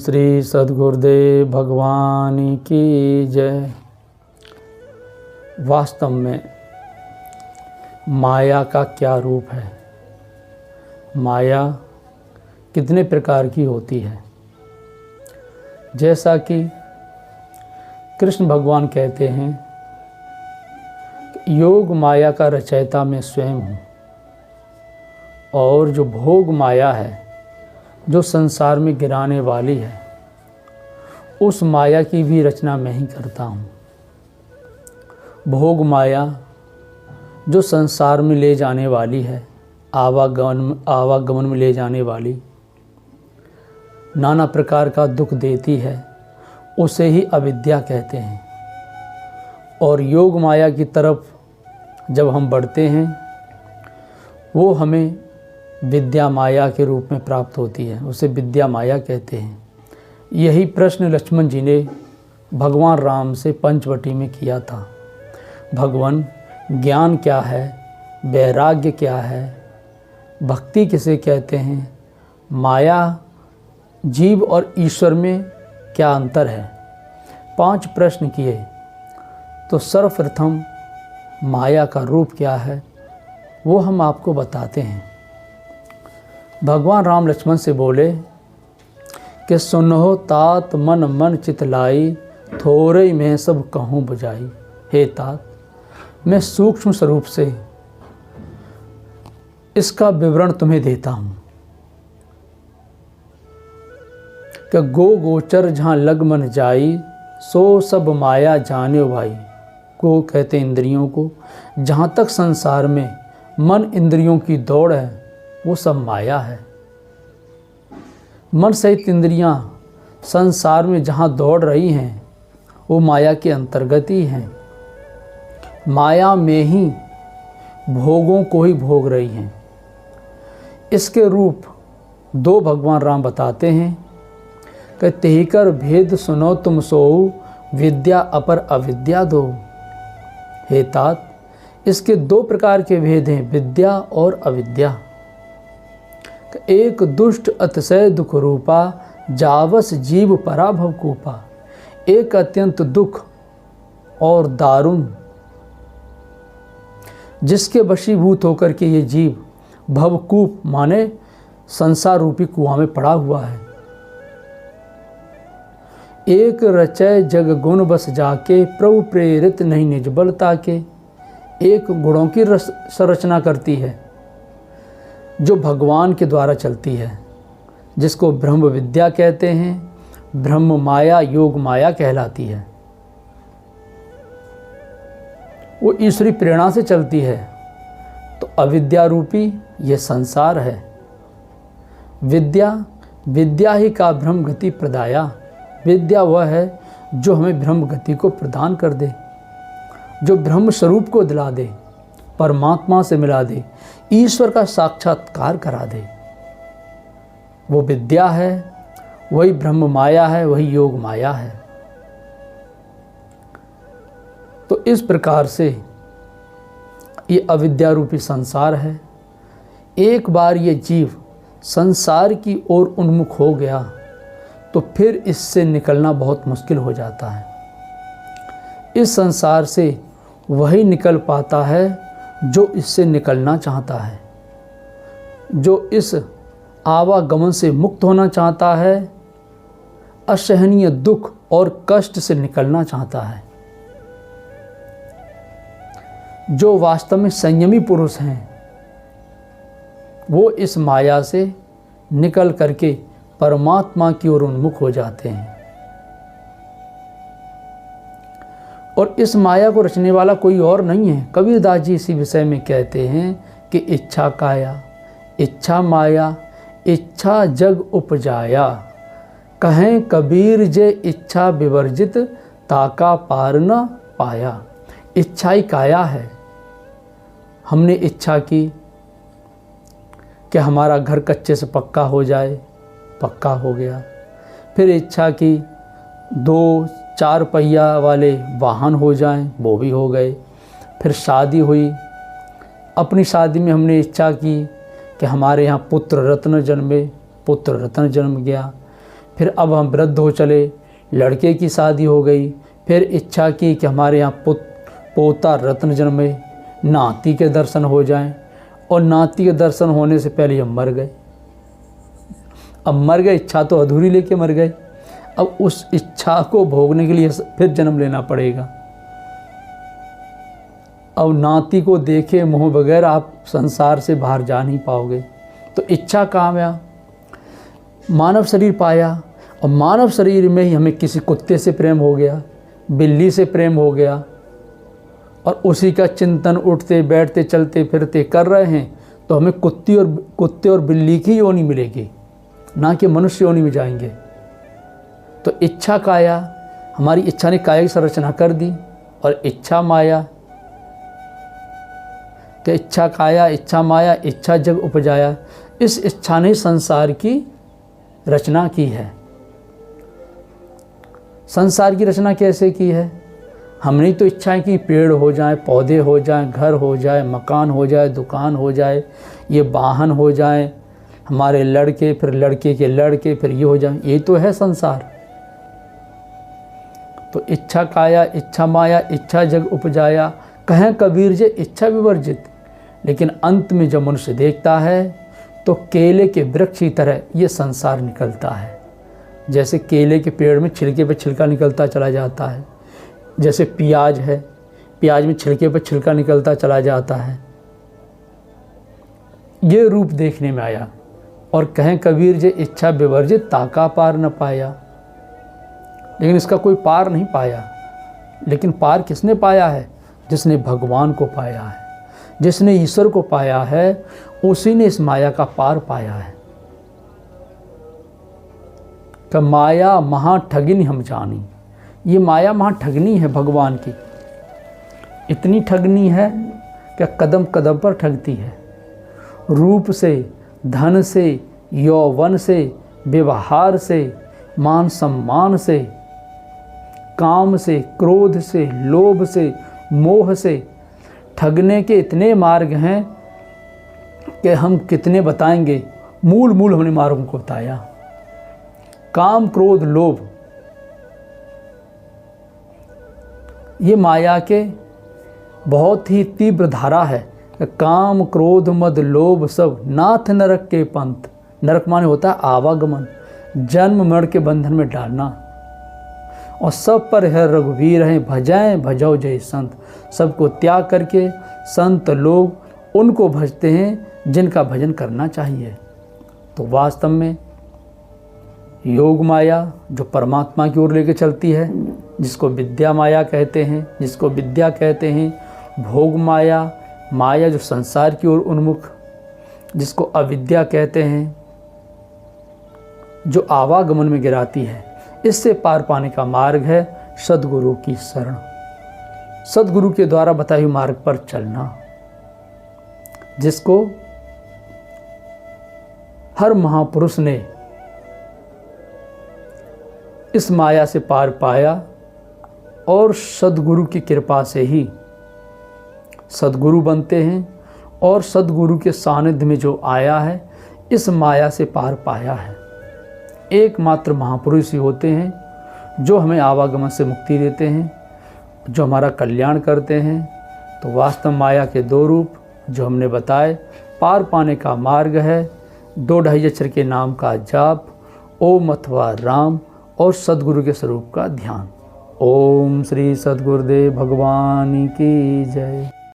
श्री सद्गुरुदेव भगवान की जय। वास्तव में माया का क्या रूप है, माया कितने प्रकार की होती है। जैसा कि कृष्ण भगवान कहते हैं, योग माया का रचयिता मैं स्वयं हूँ, और जो भोग माया है जो संसार में गिराने वाली है, उस माया की भी रचना मैं ही करता हूँ। भोग माया जो संसार में ले जाने वाली है, आवागमन में ले जाने वाली, नाना प्रकार का दुख देती है, उसे ही अविद्या कहते हैं। और योग माया की तरफ जब हम बढ़ते हैं, वो हमें विद्या माया के रूप में प्राप्त होती है, उसे विद्या माया कहते हैं। यही प्रश्न लक्ष्मण जी ने भगवान राम से पंचवटी में किया था। भगवान, ज्ञान क्या है, वैराग्य क्या है, भक्ति किसे कहते हैं, माया, जीव और ईश्वर में क्या अंतर है, 5 प्रश्न किए। तो सर्वप्रथम माया का रूप क्या है वो हम आपको बताते हैं। भगवान राम लक्ष्मण से बोले कि सुनो तात मन मन चित लाई, थोड़े में सब कहूँ बुझाई। हे तात, मैं सूक्ष्म स्वरूप से इसका विवरण तुम्हें देता हूँ कि गो गोचर जहाँ लग मन जाई, सो सब माया जाने भाई। को कहते इंद्रियों को, जहाँ तक संसार में मन इंद्रियों की दौड़ है वो सब माया है। मन सहित इंद्रियां संसार में जहाँ दौड़ रही हैं वो माया के अंतर्गत ही हैं। माया में ही भोगों को ही भोग रही हैं। इसके रूप 2 भगवान राम बताते हैं कि तेहि कर भेद सुनो तुम सोऊ, विद्या अपर अविद्या दो। हे तात, इसके 2 प्रकार के भेद हैं, विद्या और अविद्या। एक दुष्ट अतिशय दुख रूपा, जावस जीव पराभव कूपा। एक अत्यंत दुख और दारुण, जिसके वशीभूत होकर के ये जीव भवकूप माने संसार रूपी कुआं में पड़ा हुआ है। एक रचय जग गुण बस जाके, प्रभु प्रेरित नहीं निज बलता के। एक गुणों की संरचना करती है जो भगवान के द्वारा चलती है, जिसको ब्रह्म विद्या कहते हैं। ब्रह्म माया योग माया कहलाती है। वो ईश्वरी प्रेरणा से चलती है। तो अविद्या रूपी ये संसार है। विद्या ही का ब्रह्म गति प्रदाया। विद्या वह है जो हमें ब्रह्म गति को प्रदान कर दे, जो ब्रह्म स्वरूप को दिला दे, परमात्मा से मिला दे, ईश्वर का साक्षात्कार करा दे। वो विद्या है, वही ब्रह्म माया है, वही योग माया है। तो इस प्रकार से ये अविद्या रूपी संसार है। एक बार ये जीव संसार की ओर उन्मुख हो गया तो फिर इससे निकलना बहुत मुश्किल हो जाता है। इस संसार से वही निकल पाता है जो इससे निकलना चाहता है, जो इस आवागमन से मुक्त होना चाहता है, असहनीय दुख और कष्ट से निकलना चाहता है। जो वास्तव में संयमी पुरुष हैं, वो इस माया से निकल करके परमात्मा की ओर उन्मुख हो जाते हैं। और इस माया को रचने वाला कोई और नहीं है। कबीरदास जी इसी विषय में कहते हैं कि इच्छा काया, इच्छा माया, इच्छा जग उपजाया। कहें कबीर जे इच्छा विवर्जित, ताका पार न पाया। इच्छा ही काया है। हमने इच्छा की कि हमारा घर कच्चे से पक्का हो जाए, पक्का हो गया। फिर इच्छा की 2-4 पहिया वाले वाहन हो जाएं, वो भी हो गए। फिर शादी हुई। अपनी शादी में हमने इच्छा की कि हमारे यहाँ पुत्र रत्न जन्मे, पुत्र रत्न जन्म गया। फिर अब हम वृद्ध हो चले, लड़के की शादी हो गई, फिर इच्छा की कि हमारे यहाँ पोता रत्न जन्मे, नाती के दर्शन हो जाएं, और नाती के दर्शन होने से पहले हम मर गए। अब मर गए, इच्छा तो अधूरी लेके मर गए, अब उस इच्छा को भोगने के लिए फिर जन्म लेना पड़ेगा। अब नाती को देखे मोह बगैर आप संसार से बाहर जा नहीं पाओगे। तो इच्छा कामया, मानव शरीर पाया, और मानव शरीर में ही हमें किसी कुत्ते से प्रेम हो गया, बिल्ली से प्रेम हो गया, और उसी का चिंतन उठते बैठते चलते फिरते कर रहे हैं, तो हमें कुत्ते और बिल्ली की योनि मिलेगी, ना कि मनुष्य योनि में जाएंगे। तो इच्छा काया, हमारी इच्छा ने काया की संरचना कर दी, और इच्छा माया, कि इच्छा काया, इच्छा माया, इच्छा जग उपजाया। इस इच्छा ने संसार की रचना की है। संसार की रचना कैसे की है? हमने तो इच्छाएं की पेड़ हो जाएं, पौधे हो जाएं, घर हो जाए, मकान हो जाए, दुकान हो जाए, ये वाहन हो जाए, हमारे लड़के, फिर लड़के के लड़के, फिर ये हो जाए, ये तो है संसार। तो इच्छा काया, इच्छा माया, इच्छा जग उपजाया, कहें कबीर जे इच्छा विवर्जित। लेकिन अंत में जब मनुष्य देखता है तो केले के वृक्ष की तरह ये संसार निकलता है। जैसे केले के पेड़ में छिलके पर छिलका निकलता चला जाता है, जैसे प्याज है, प्याज में छिलके पर छिलका निकलता चला जाता है, ये रूप देखने में आया। और कहें कबीर जे इच्छा विवर्जित, ताका पार न पाया। लेकिन इसका कोई पार नहीं पाया। लेकिन पार किसने पाया है? जिसने भगवान को पाया है, जिसने ईश्वर को पाया है, उसी ने इस माया का पार पाया है। कि माया महा ठगिनी हम जानी, ये माया महा ठगनी है भगवान की। इतनी ठगनी है कि कदम कदम पर ठगती है। रूप से, धन से, यौवन से, व्यवहार से, मान सम्मान से, काम से, क्रोध से, लोभ से, मोह से ठगने के इतने मार्ग हैं कि हम कितने बताएंगे। मूल हमने मार्गों को बताया। काम, क्रोध, लोभ, ये माया के बहुत ही तीव्र धारा है। काम, क्रोध, मद, लोभ सब नाथ नरक के पंथ। नरक माने होता है आवागमन, जन्म मरण के बंधन में डालना। और सब पर है रघुवीर हैं, भजाएं भजो जय संत। सबको त्याग करके संत लोग उनको भजते हैं जिनका भजन करना चाहिए। तो वास्तव में योग माया जो परमात्मा की ओर लेके चलती है, जिसको विद्या माया कहते हैं, जिसको विद्या कहते हैं। भोग माया, माया जो संसार की ओर उन्मुख, जिसको अविद्या कहते हैं, जो आवागमन में गिराती है। इससे पार पाने का मार्ग है सद्गुरु की शरण, सद्गुरु के द्वारा बताए हुए मार्ग पर चलना, जिसको हर महापुरुष ने इस माया से पार पाया। और सद्गुरु की कृपा से ही सद्गुरु बनते हैं, और सद्गुरु के सानिध्य में जो आया है, इस माया से पार पाया है। एकमात्र महापुरुष ही होते हैं जो हमें आवागमन से मुक्ति देते हैं, जो हमारा कल्याण करते हैं। तो वास्तव माया के दो रूप जो हमने बताए, पार पाने का मार्ग है 2-2.5 अक्षर के नाम का जाप, ओम अथवा राम, और सद्गुरु के स्वरूप का ध्यान। ओम श्री सद्गुरुदेव भगवान की जय।